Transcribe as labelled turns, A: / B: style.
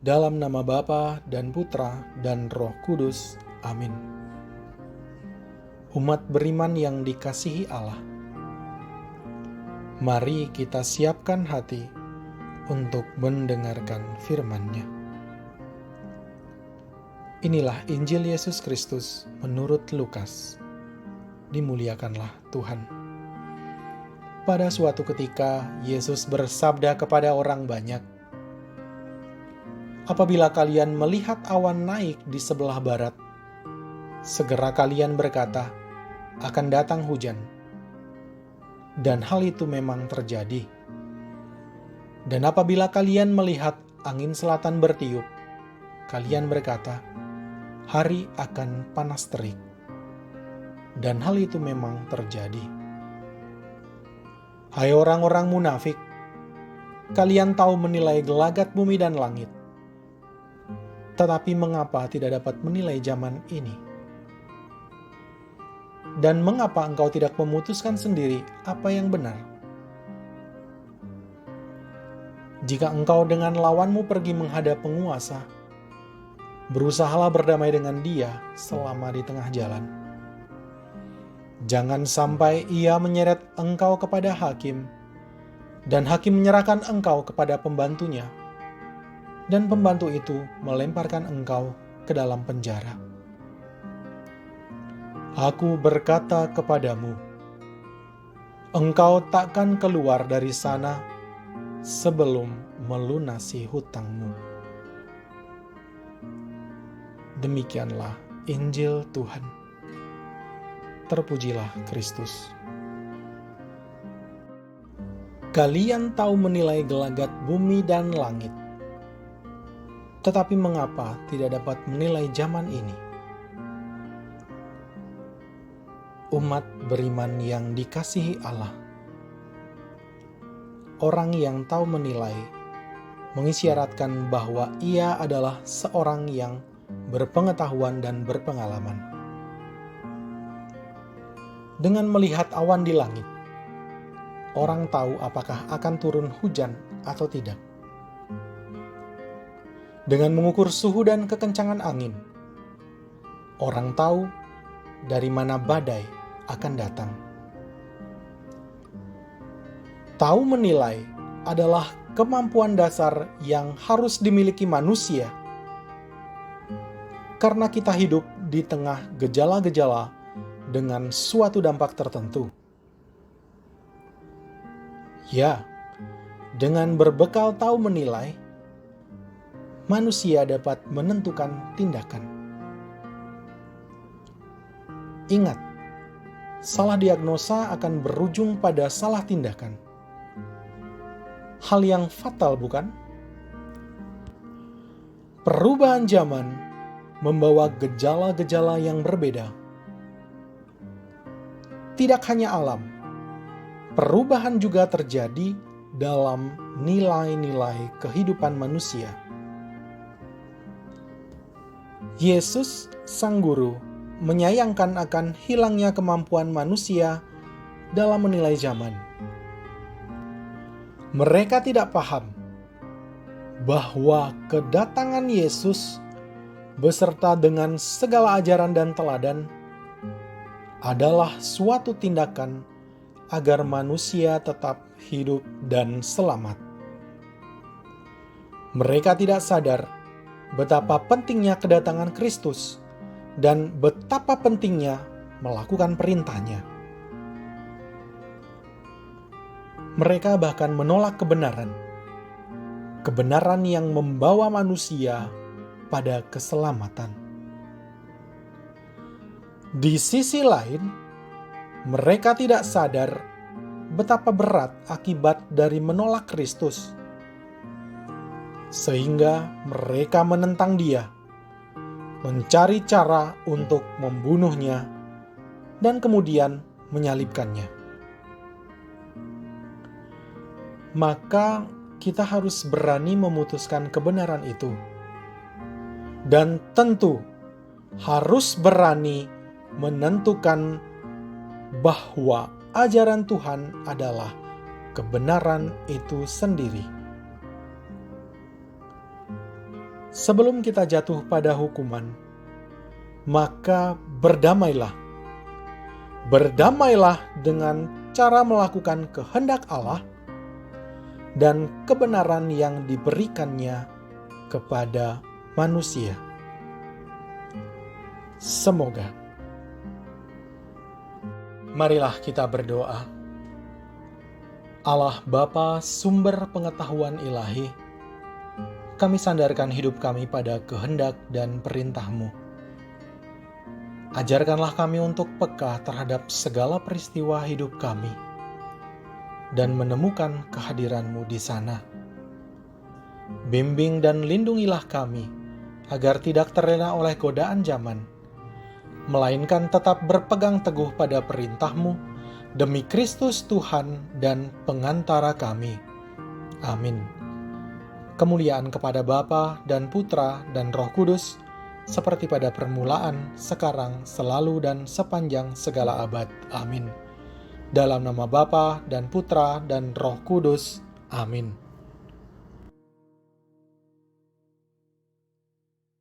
A: Dalam nama Bapa dan Putra dan Roh Kudus. Amin. Umat beriman yang dikasihi Allah, mari kita siapkan hati untuk mendengarkan firman-Nya. Inilah Injil Yesus Kristus menurut Lukas. Dimuliakanlah Tuhan. Pada suatu ketika, Yesus bersabda kepada orang banyak, "Apabila kalian melihat awan naik di sebelah barat, segera kalian berkata, akan datang hujan." Dan hal itu memang terjadi. Dan apabila kalian melihat angin selatan bertiup, kalian berkata, hari akan panas terik. Dan hal itu memang terjadi. Hai orang-orang munafik, kalian tahu menilai gelagat bumi dan langit. Tetapi mengapa tidak dapat menilai zaman ini? Dan mengapa engkau tidak memutuskan sendiri apa yang benar? Jika engkau dengan lawanmu pergi menghadap penguasa, berusahalah berdamai dengan dia selama di tengah jalan. Jangan sampai ia menyeret engkau kepada hakim, dan hakim menyerahkan engkau kepada pembantunya, dan pembantu itu melemparkan engkau ke dalam penjara. Aku berkata kepadamu, engkau takkan keluar dari sana sebelum melunasi hutangmu. Demikianlah Injil Tuhan. Terpujilah Kristus. Kalian tahu menilai gelagat bumi dan langit. Tetapi mengapa tidak dapat menilai zaman ini? Umat beriman yang dikasihi Allah, orang yang tahu menilai, mengisyaratkan bahwa ia adalah seorang yang berpengetahuan dan berpengalaman. Dengan melihat awan di langit, orang tahu apakah akan turun hujan atau tidak. Dengan mengukur suhu dan kekencangan angin, orang tahu dari mana badai akan datang. Tahu menilai adalah kemampuan dasar yang harus dimiliki manusia, karena kita hidup di tengah gejala-gejala dengan suatu dampak tertentu. Ya, dengan berbekal tahu menilai, manusia dapat menentukan tindakan. Ingat, salah diagnosa akan berujung pada salah tindakan. Hal yang fatal, bukan? Perubahan zaman membawa gejala-gejala yang berbeda. Tidak hanya alam, perubahan juga terjadi dalam nilai-nilai kehidupan manusia. Yesus, Sang Guru, menyayangkan akan hilangnya kemampuan manusia dalam menilai zaman. Mereka tidak paham bahwa kedatangan Yesus beserta dengan segala ajaran dan teladan adalah suatu tindakan agar manusia tetap hidup dan selamat. Mereka tidak sadar betapa pentingnya kedatangan Kristus dan betapa pentingnya melakukan perintahnya. Mereka bahkan menolak kebenaran yang membawa manusia pada keselamatan. Di sisi lain, mereka tidak sadar betapa berat akibat dari menolak Kristus, sehingga mereka menentang Dia, mencari cara untuk membunuhnya, dan kemudian menyalibkannya. Maka kita harus berani memutuskan kebenaran itu, dan tentu harus berani menentukan bahwa ajaran Tuhan adalah kebenaran itu sendiri. Sebelum kita jatuh pada hukuman, maka berdamailah. Berdamailah dengan cara melakukan kehendak Allah dan kebenaran yang diberikannya kepada manusia. Semoga. Marilah kita berdoa. Allah Bapa, sumber pengetahuan ilahi, kami sandarkan hidup kami pada kehendak dan perintah-Mu. Ajarkanlah kami untuk peka terhadap segala peristiwa hidup kami dan menemukan kehadiran-Mu di sana. Bimbing dan lindungilah kami agar tidak terlena oleh godaan zaman, melainkan tetap berpegang teguh pada perintah-Mu demi Kristus Tuhan dan pengantara kami. Amin. Kemuliaan kepada Bapa dan Putra dan Roh Kudus, seperti pada permulaan, sekarang, selalu, dan sepanjang segala abad. Amin. Dalam nama Bapa dan Putra dan Roh Kudus. Amin.